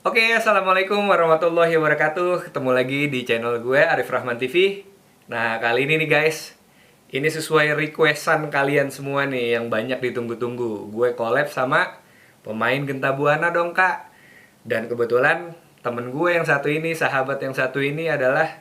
Oke, assalamualaikum warahmatullahi wabarakatuh. Ketemu lagi di channel gue Arif Rahman TV. Nah, kali ini nih guys, ini sesuai requestan kalian semua nih yang banyak ditunggu-tunggu. Gue collab sama pemain Genta Buana dong kak. Dan kebetulan temen gue yang satu ini, sahabat yang satu ini adalah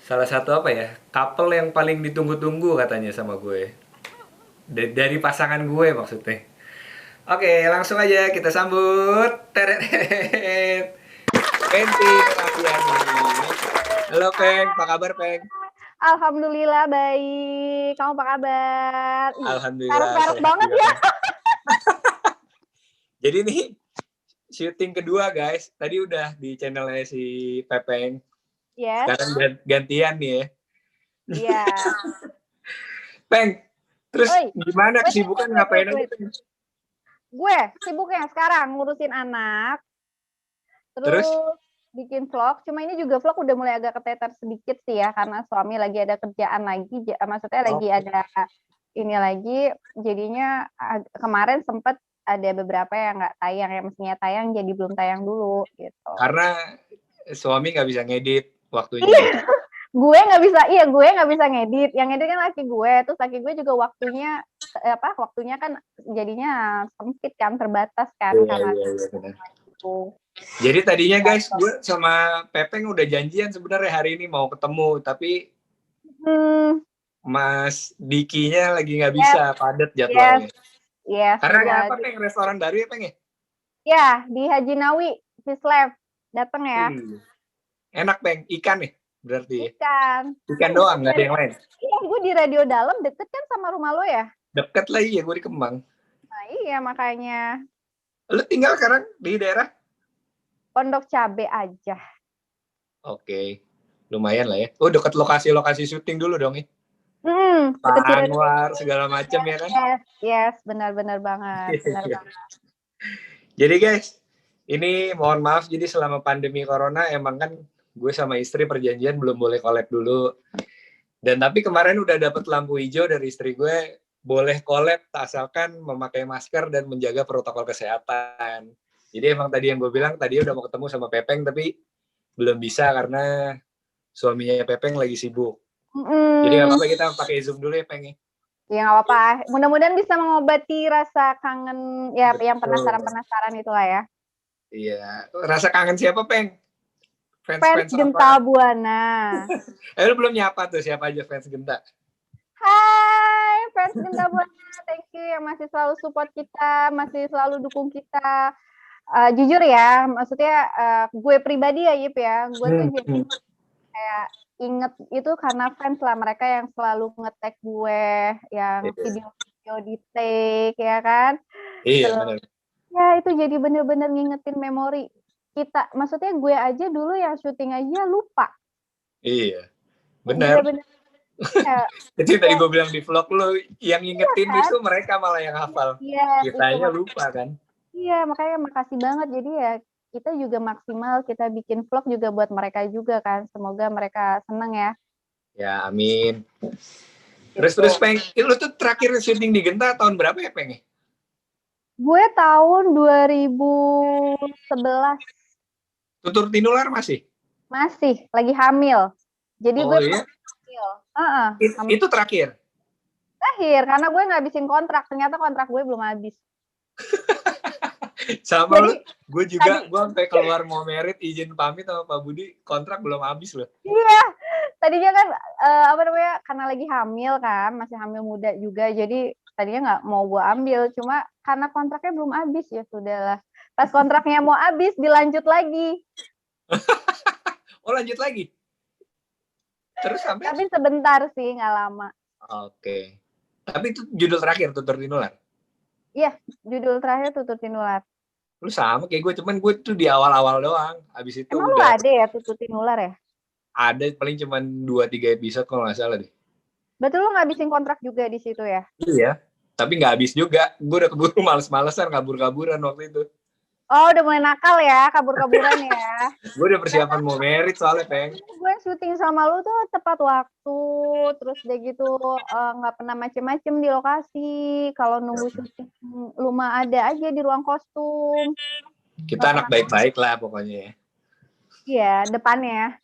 salah satu apa ya, couple yang paling ditunggu-tunggu katanya sama gue. Dari pasangan gue maksudnya. Oke, langsung aja kita sambut. Teret. Penti Rafiani. Halo Peng, apa kabar Peng? Alhamdulillah baik. Kamu apa kabar? Ih, Alhamdulillah parut-parut sehat banget juga ya. Peng. Jadi nih syuting kedua guys. Tadi udah di channelnya si Pepeng. Yes, Sekarang gantian nih ya. iya. Peng, terus Oi, gimana wait, wait, kesibukan wait, wait, ngapain aja wait. Peng? Gue sibuknya sekarang ngurusin anak, Terus? terus bikin vlog. Cuma ini juga vlog udah mulai agak keteter sedikit sih ya, karena suami lagi ada kerjaan lagi. Maksudnya lagi Oke. ada ini lagi. Jadinya kemarin sempet ada beberapa yang nggak tayang, yang mestinya tayang jadi belum tayang dulu gitu. Karena suami nggak bisa ngedit waktunya Iya, ya. gue nggak bisa ngedit. Yang ngedit kan laki gue, terus laki gue juga waktunya kan jadinya sempit kan, terbatas kan Iya, karena iya, iya benar. itu. Jadi tadinya guys, gue sama Pepeng udah janjian sebenarnya hari ini mau ketemu, tapi Hmm, Mas Dikinya lagi nggak bisa, yes, padat yes, jadwalnya. yes, Karena jadwal apa, aja. Peng? Restoran baru ya, Peng ya? Ya, di Haji Nawi, Fish Lab, dateng ya. Wih, enak, Peng. Ikan nih, berarti ya? Ikan. Ikan doang, nggak ada yang lain? Iya, gue di radio dalam deket kan sama rumah lo ya. Deket lagi ya, gue di Kemang. Nah iya makanya Lu tinggal sekarang di daerah? Pondok Cabe aja. Oke, lumayan lah ya. Oh, deket lokasi-lokasi syuting dulu dong ya? Deket Pak Cirebon. Anwar, segala macem ya kan? Yes, yes, benar-benar banget, benar banget. Jadi guys, ini mohon maaf, jadi selama pandemi corona emang kan gue sama istri perjanjian belum boleh collab dulu. Dan tapi kemarin udah dapet lampu hijau dari istri gue, boleh collab asalkan memakai masker dan menjaga protokol kesehatan. Jadi emang tadi yang gue bilang, tadi udah mau ketemu sama Pepeng, tapi belum bisa karena suaminya Pepeng lagi sibuk. Jadi nggak Mm-mm. apa-apa, kita pakai Zoom dulu ya, Peng. Ya nggak apa-apa. Mudah-mudahan bisa mengobati rasa kangen ya, yang Betul. penasaran-penasaran itulah ya. Iya. Rasa kangen siapa, Peng? Fans Fans-fans Genta apa? Buana. Lu belum nyapa tuh siapa aja fans Genta? Hai, fans Genta Buana. Thank you yang masih selalu support kita, masih selalu dukung kita. Jujur ya, maksudnya gue pribadi ya, Yip ya. Gue tuh jadi kayak inget itu karena fans lah, mereka yang selalu nge-tag gue, yang video-video di take ya kan. Iya, Terus benar. ya itu jadi bener-bener ngingetin memori kita. Maksudnya gue aja dulu yang syuting aja lupa. Iya, benar. Bener-bener ya, Itu yang tadi ya, gue bilang di vlog lu, yang iya ngingetin kan? itu mereka malah yang hafal. Yes, itu Kitanya lupa kan. iya makanya makasih banget. Jadi ya kita juga maksimal kita bikin vlog juga buat mereka juga kan. Semoga mereka seneng ya. Ya, amin. Terus Gitu. Peng, lu tuh terakhir syuting di Genta tahun berapa ya, Peng? Gue tahun 2011 Tutur Tinular masih? masih lagi hamil. Jadi gue Oh iya? hamil. Hamil Itu terakhir? terakhir karena gue ngabisin kontrak. Ternyata kontrak gue belum habis. Sama Jadi lu, gue tadi juga, gue sampai keluar mau merit, izin pamit sama Pak Budi, kontrak belum habis loh. iya, tadinya kan apa namanya? Karena lagi hamil kan, masih hamil muda juga. Jadi tadinya nggak mau gue ambil, cuma karena kontraknya belum habis ya sudahlah. Pas kontraknya mau habis dilanjut lagi. Oh, lanjut lagi? Terus sampai? Tapi sebentar sih, nggak lama. Oke. Tapi itu judul terakhir, Tutur Tinular. Iya, judul terakhir Tutur Tinular. Lu sama kayak gue, cuman gue tuh di awal-awal doang. Habis itu Emang lu udah ada ya Tutur Tinular ya? ada paling cuman 2-3 episode kalau nggak salah deh. Berarti lu ngabisin kontrak juga di situ ya? Iya. Tapi nggak habis juga. Gue udah keburu males-malesan, kabur-kaburan waktu itu. Oh, udah mulai nakal ya, kabur-kaburan ya. Gue udah persiapan mau merit soalnya, Peng. Gue syuting sama lu tuh tepat waktu, terus udah gitu nggak pernah macem-macem di lokasi. Kalau nunggu syuting, lu mah ada aja di ruang kostum. Kita anak baik-baik lah pokoknya ya. Iya, depannya.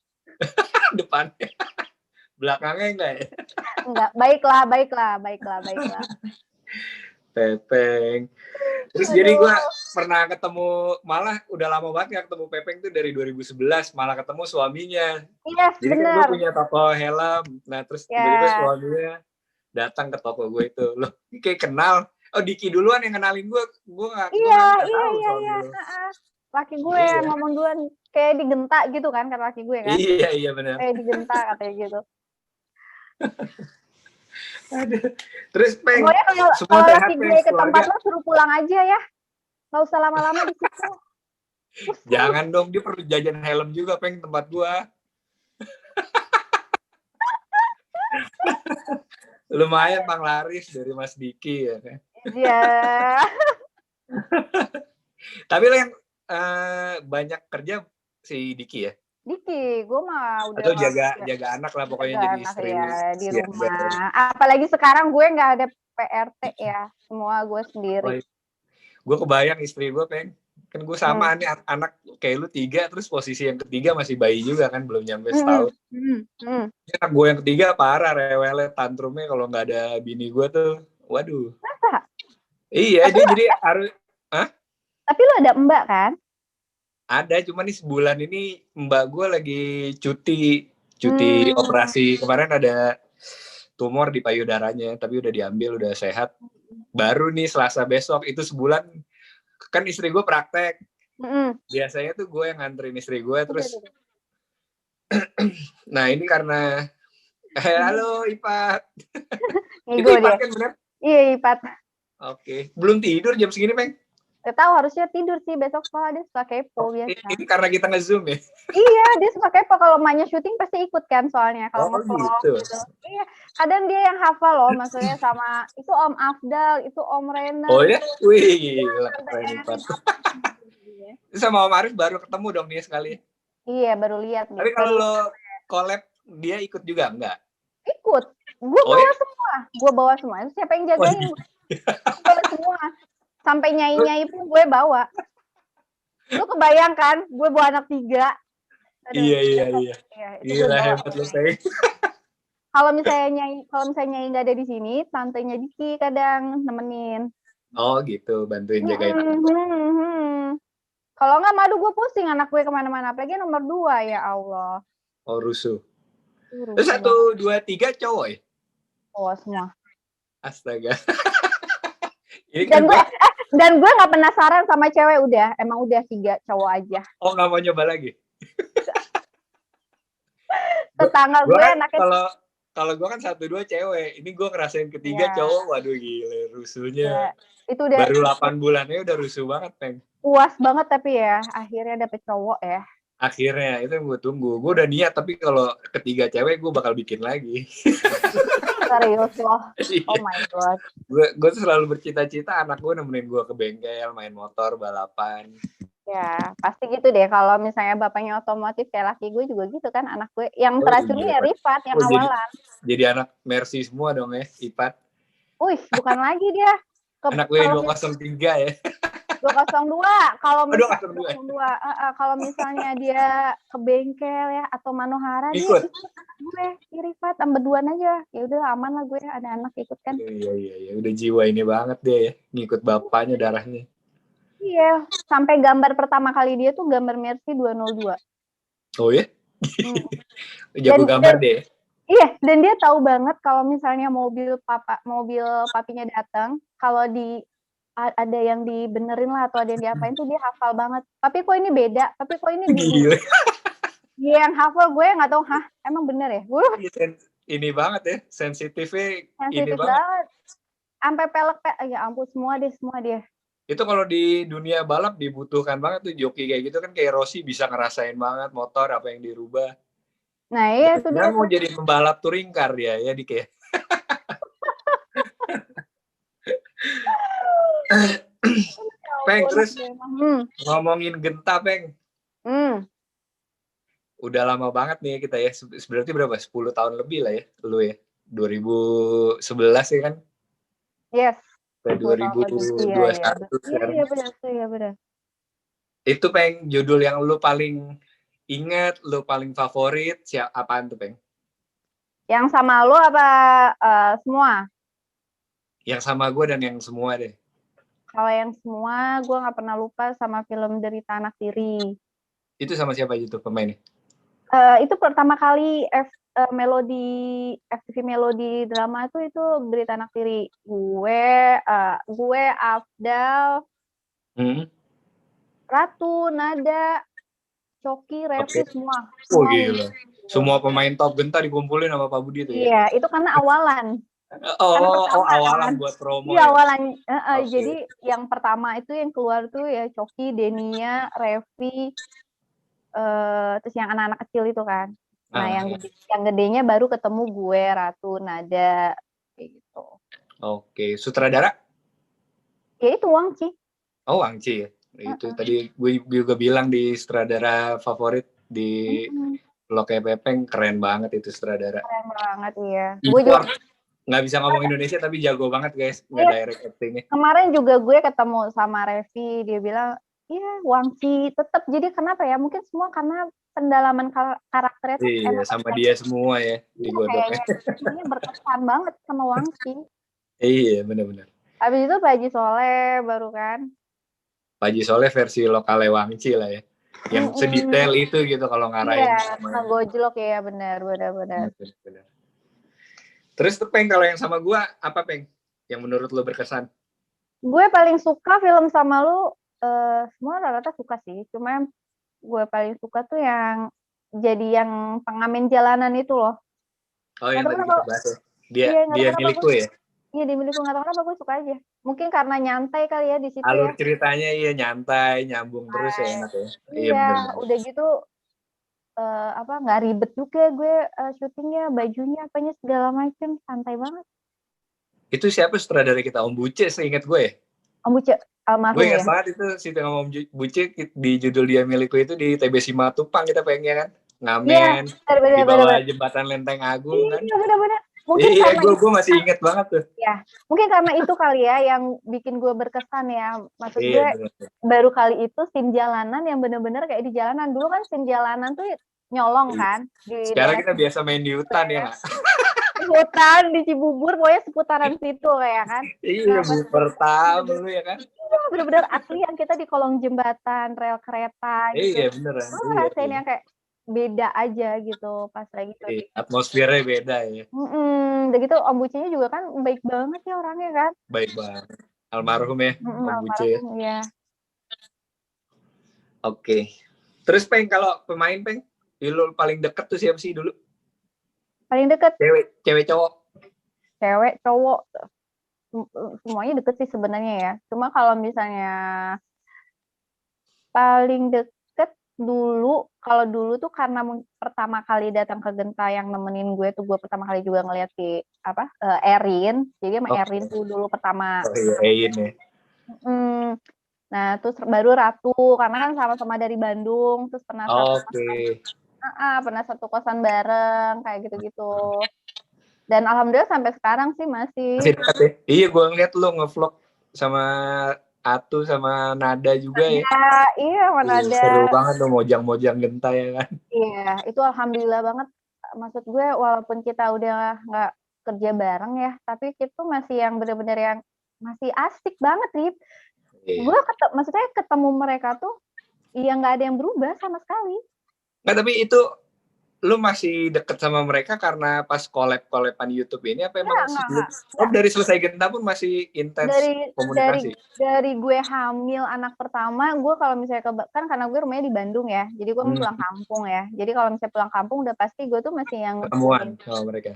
Depannya. Belakangnya enggak ya? Enggak, baiklah. Pepeng. Terus jadi gue pernah ketemu, malah udah lama banget gak ketemu Pepeng tuh dari 2011, malah ketemu suaminya. Yes, Jadi kan gue bener. punya toko helm, nah terus tiba-tiba suaminya datang ke toko gue itu. Loh, ini kayak kenal. Oh, Diki duluan yang kenalin gue gak tahu suami lo. Laki gue yang ngomong duluan, kayak digentak gitu kan, kata laki gue kan. Iya benar. Kayak digentak katanya gitu. Aduh. Terus Peng, pokoknya kalau laki gue ke tempat lo suruh pulang aja ya, nggak usah lama-lama di situ. Jangan dong, dia perlu jajan helm juga Peng tempat gue. Lumayan Bang laris dari Mas Diki ya kan. Iya. Tapi lo yang banyak kerja si Diki ya? Diki, gue mah udah. Atau jaga anak lah pokoknya jadi istri ya, di rumah. Apalagi sekarang gue nggak ada PRT ya, semua gue sendiri. Gue kebayang istri gue Peng, kan gue sama nih anak kayak lu 3, terus posisi yang ketiga masih bayi juga kan, belum nyampe setahun. Anak gue yang ketiga parah rewelnya, tantrumnya kalau nggak ada bini gue tuh, waduh. Masa? Iya, dia jadi harus. Hah? Tapi lu ada mbak kan? Ada, cuma nih sebulan ini mbak gue lagi cuti operasi. Kemarin ada tumor di payudaranya, tapi udah diambil, udah sehat. Baru nih Selasa besok, itu sebulan. Kan istri gue praktek. Biasanya tuh gue yang nganterin istri gue, terus nah ini karena halo Ipat. Itu Ipat kan bener? Iya, Ipat. Oke. Belum tidur jam segini, Peng? Gak tahu, harusnya tidur sih, besok sekolah dia suka kepo biasa. Ini karena kita nge-zoom ya? Iya, dia suka kepo, kalau emaknya syuting pasti ikut kan soalnya, kalau nge-vlog gitu. Iya, kadang dia yang hafal loh, maksudnya sama itu Om Afdal, itu Om Rena. Oh ya? Wih, keren Ipat. Sama Om Arif baru ketemu dong nih sekali. Iya, baru lihat. Tapi kalau lo collab, dia ikut juga enggak? Ikut. Gue bawa semua. Siapa yang jagain? Gue bawa semua. Sampai nyai-nyai pun gue bawa. Lu kebayang kan? Gue bawa anak 3. Iya. Gila, hebat lu, Peng. Kalau misalnya nyai nggak ada di sini, tantenya Diki kadang nemenin. Oh gitu, bantuin jagain anak. Kalau nggak, madu gue pusing anak gue kemana-mana. Apalagi nomor 2, ya Allah. Oh, rusuh. Terus 1, 2, 3 cowok ya? Oh, semua. Astaga. Ini dan gue nggak penasaran sama cewek, emang udah 3 cowok aja. Oh, nggak mau nyoba lagi? Tetangga gue anaknya. Kalau gue kan 1, 2 cewek, ini gue ngerasain ketiga cowok, waduh gila, rusuhnya. Itu udah baru 8 bulannya udah rusuh banget, Peng. Puas banget tapi ya, akhirnya dapet cowok ya. Akhirnya, itu yang gue tunggu. Gue udah niat, tapi kalau ketiga cewek gue bakal bikin lagi. Serius loh? Oh my god. Gue tuh selalu bercita-cita anak gue nemenin gue ke bengkel, main motor, balapan. Ya, pasti gitu deh. Kalau misalnya bapaknya otomotif kayak laki gue juga gitu kan, anak gue. Yang teracuni ya Rifat, yang awalan. Jadi anak Mercy semua dong ya, Ipat. Wih, bukan lagi dia. Anak gue 203 ya. 202. Kalau misalnya 202. Kalau misalnya dia ke bengkel ya atau Manohara, dia ikut gue, Rifat, berduaan aja. Ya udah aman lah gue, ada anak ikut kan. Iya, udah jiwa ini banget dia ya, ngikut bapaknya darahnya. Iya, sampai gambar pertama kali dia tuh gambar Mercy 202. Oh ya? Jago gambar deh. Iya, dan dia tahu banget kalau misalnya mobil papinya datang, kalau ada yang dibenerin lah atau ada yang diapain tuh dia hafal banget. Tapi kok ini beda? Tapi kok ini gila. Dia yang hafal, gue nggak tahu, emang bener ya? Gue ini banget ya, sensitifnya ini banget. Sampai pelek, ya ampun, semua dia. Itu kalau di dunia balap dibutuhkan banget tuh joki kayak gitu kan, kayak Rossi bisa ngerasain banget motor apa yang dirubah. Nah iya itu dia. Mau jadi pembalap touring car dia ya Dik ya. Peng, terus ngomongin Genta, Peng. Udah lama banget nih kita ya. Berarti berapa? 10 tahun lebih lah ya, lu ya. 2011 ya kan? Yes. 2021 sekarang. Iya benar. Itu Peng, judul yang lu paling inget, lu paling favorit, apaan tuh Peng? Yang sama lu apa semua? Yang sama gue dan yang semua deh. Kalau yang semua, gue nggak pernah lupa sama film Derita Anak Tiri. Itu sama siapa aja tuh pemainnya? Itu pertama kali Melodi FTV Melodi drama itu Derita Anak Tiri. Gue Afdal, Ratu, Nada, Coki, Revi, Oke. semua. Oh Semua gila. Semua pemain top Genta dikumpulin sama Pak Budi tuh ya? Iya, itu karena awalan. Karena Oh pertama kan. awalan buat promo Iya, ya? awalan. Oke. Jadi yang pertama itu yang keluar tuh ya Coki, Denia, Revi, terus yang anak-anak kecil itu kan. Nah, yang gedenya baru ketemu gue, Ratu, Nada, kayak gitu. Oke, sutradara? Ya itu Wangci. Oh, Wangci ya. Itu tadi gue juga bilang di sutradara favorit di Loke Pepeng, keren banget itu sutradara. Keren banget, iya. Gue Import, juga nggak bisa ngomong Indonesia tapi jago banget guys, nggak iya, direct actingnya. kemarin juga gue ketemu sama Revi, dia bilang, iya Wangci tetap. Jadi kenapa ya? Mungkin semua karena pendalaman karakternya tuh Iya, emang sama dia semua ya digodoknya. kayaknya semuanya berkesan banget sama Wangci. Iya, benar-benar. Habis itu Pak Haji Soleh baru kan. Pak Haji Soleh versi lokal Wangci lah ya. Yang sedetail itu gitu kalau ngarahin. Iya, ngegojlok ya, benar. Benar. Terus tuh Peng, kalau yang sama gue apa Peng? Yang menurut lo berkesan? Gue paling suka film sama lu, semua rata-rata suka sih. Cuma gue paling suka tuh yang jadi yang pengamen jalanan itu loh. Oh, Gak yang tau tadi kenapa. kita bahas ya. Dia Iya, gak tau dia kenapa gue. milikku ya. Iya, di milikku, gak tau kenapa gue suka aja. Mungkin karena nyantai kali ya di situ Alur ya. ceritanya iya nyantai, nyambung terus ya enak ya. Iya Iya, benar. udah gitu nggak ribet juga gue syutingnya, bajunya apanya segala macem, santai banget. Itu siapa sutradara kita? Om Buce seingat gue ya. Om Buce Gue almarhum ingat ya. banget itu si Om Buce di judul Dia Milikku itu di TB Simatupang kita pengen kan. Iya, Ngamen di bawah benar. jembatan Lenteng Agung kan. Iya, benar. Mungkin Iya, karena gue masih inget banget tuh. ya, mungkin karena itu kali ya yang bikin gue berkesan ya. Maksud gue Iya, bener. baru kali itu scene jalanan yang bener-bener kayak di jalanan. Dulu kan scene jalanan tuh nyolong Iya. kan di Sekarang daerah kita biasa main di hutan ya nggak? hutan, di Cibubur, pokoknya seputaran situ kayak kan. Iya, Nah, pas pertama dulu ya kan. bener-bener asli yang kita di kolong jembatan, rel kereta gitu. Iya, beneran. Gue ngerasain yang kayak beda aja gitu pas lagi Iya, syuting. atmosfernya beda ya. Udah gitu Om Bucinya juga kan baik banget ya orangnya kan. Baik banget. Almarhum ya, Om Buce. Almarhum ya. Oke. Terus Peng, kalau pemain Peng, lu paling deket tuh siapa sih dulu? Paling deket Cewek cowok? cewek, cowok, semuanya deket sih sebenarnya ya. Cuma kalau misalnya paling deket dulu, kalau dulu tuh karena pertama kali datang ke Genta yang nemenin gue tuh, gue pertama kali juga ngeliat si Erin. Jadi sama Erin tuh dulu pertama. Oh iya, Ein ya. Nah, terus baru Ratu, karena kan sama-sama dari Bandung, terus pernah satu kosan bareng, kayak gitu-gitu. Dan alhamdulillah sampai sekarang sih masih dekat ya. Iya, gue ngeliat lu ngevlog sama Atu sama Nada juga ya. Iya, mana ada. Seru banget tuh mojang-mojang Genta ya kan. Iya, itu alhamdulillah banget. Maksud gue walaupun kita udah nggak kerja bareng ya, tapi kita masih yang bener-bener yang masih asik banget nih. Iya. Gue maksudnya ketemu mereka tuh, ya nggak ada yang berubah sama sekali. Nggak, tapi itu lu masih deket sama mereka karena pas collab-collaban YouTube ini apa emang Enggak. dari selesai Genta pun masih intens komunikasi? Dari gue hamil anak pertama, gue kalau misalnya kan karena gue rumahnya di Bandung ya, jadi gue pulang kampung ya. Jadi kalau misalnya pulang kampung udah pasti gue tuh masih yang Ketemuan sama mereka.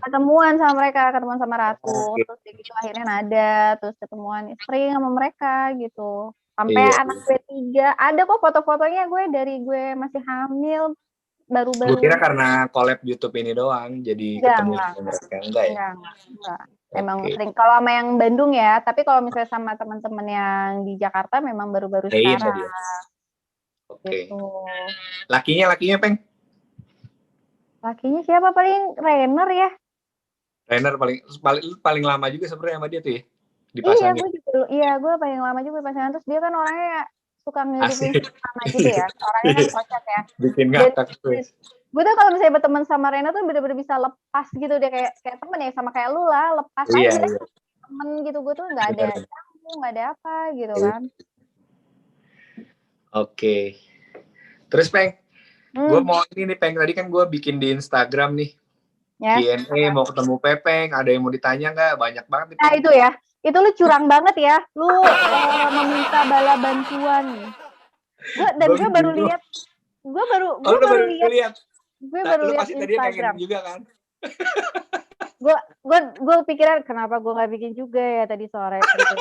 Ketemuan sama Ratu, terus gitu akhirnya Nada, terus ketemuan sering sama mereka gitu. Sampai anak gue 3, ada kok foto-fotonya gue dari gue masih hamil. Gue kira karena collab YouTube ini doang, jadi ketemu sama mereka. Enggak ya? Enggak. Emang sering kalau sama yang Bandung ya, tapi kalau misalnya sama teman-teman yang di Jakarta memang baru-baru sekarang. Oke. Gitu. Lakinya Peng? Lakinya siapa paling Rainer ya? Rainer paling lama juga sebenarnya sama dia tuh ya dipasangin. Gue paling lama juga pasangan, terus dia kan orangnya suka ngehidupin Asik. suasana gitu ya. Orangnya kan kocak ya. Bikin Dan ngakak tuh. gue tuh kalau misalnya berteman sama Rena tuh bener-bener bisa lepas gitu deh, kayak temen ya, sama kayak lu lah, lepas Iya, aja iya. temen gitu. Gue tuh nggak ada Benar. canggung, nggak ada apa gitu Iya. kan. Oke. Terus Peng, gue Hmm, mau ini nih Peng, tadi kan gue bikin di Instagram nih ya. Q&A, mau ketemu Pepeng, ada yang mau ditanya nggak? Banyak banget nih Nah Peng. itu ya, itu lu curang banget ya, lu meminta bala bantuan. Gue Gue bikin baru dulu. lihat, gue baru Oh, gue lu baru baru lihat, lihat. gue baru Lu lihat pasti tadi pengen Instagram. juga kan? Gue pikiran kenapa gue nggak bikin juga ya tadi sore gitu.